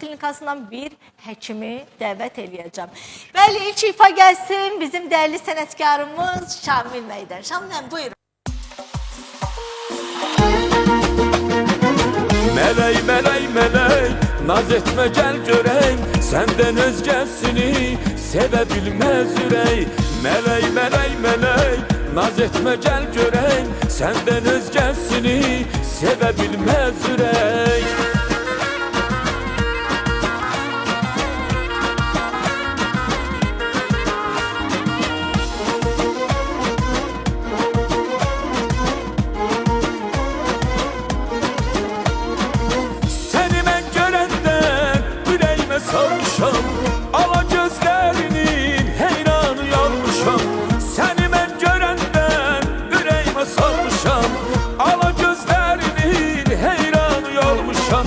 klinikasından bir həkimi dəvət eləyəcəm. Bəli, ilk ifa gəlsin bizim dəyərli sənətkarımız Şamil Meydən. Şamil, buyurun. Melek melek melek naz etme gel göreyim, senden özgesini sevebilmez yürek. Melek melek melek naz etme gel göreyim, senden özgesini sevebilmez yürek. Sarmışam, ala gözlerinin heyranı yanmışam. Seni ben görenden yüreğime sarmışam, ala gözlerinin heyranı yanmışam.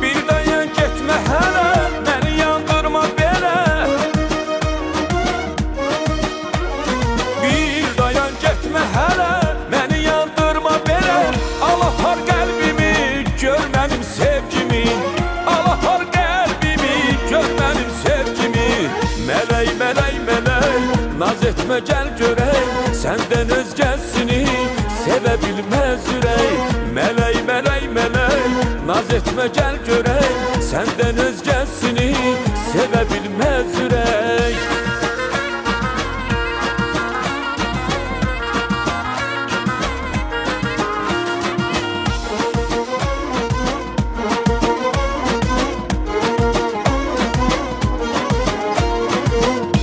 Bir dayan gitme hele, beni yandırma bele. Bir dayan gitme hele, beni yandırma bele. Allah har kalbimi, gör benim sevgimi. Allah har gör benim sevgimi. Melek melek melek naz etme gel göreyim, senden özgesini sevebilmez yürek. Melek melek melek naz etme gel göreyim, senden özgesini sevebilmez yürek.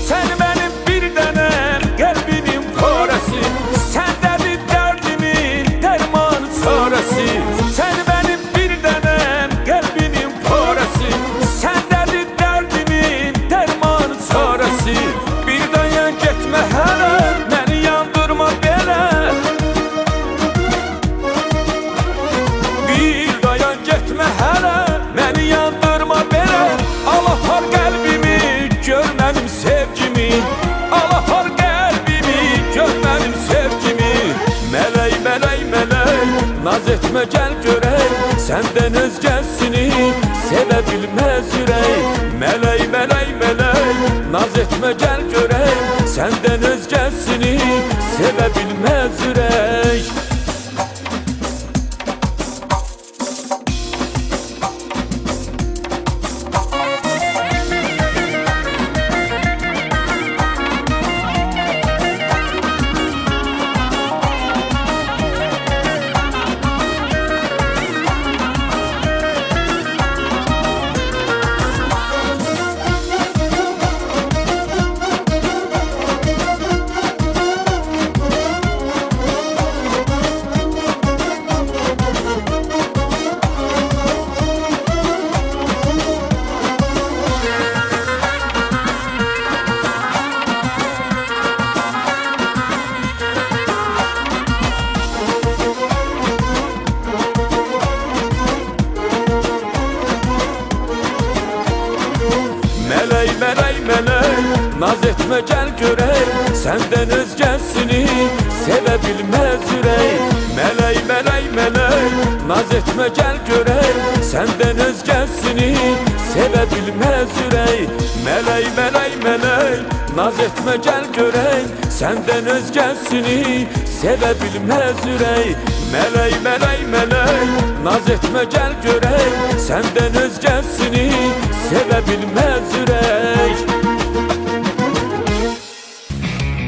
Sen benim bir denem kalbimin parası, sendedir derdimin dermanı çaresi. Bir dayan gitme hele, beni yandırma bele. Bir dayan gitme hele, beni yandırma bele. Allah har kalbimi, gör benim sevgimi. Allah har kalbimi, gör benim sevgimi. Melek melek melek naz etme gel göreyim, senden özgesini sevebilmez yürek. Melek melek melek naz etme gel göreyim, senden özgesini sevebilmez yürek. Melek melek melek naz etme gel göreyim, senden özgesini sevebilmez yürek. Melek melek melek naz etme gel göreyim, senden özgesini sevebilmez yürek. Melek melek melek naz etme gel göreyim, senden özgesini sevebilmez yürek. Melek melek melek naz etme gel göreyim, senden özgesini sevebilmez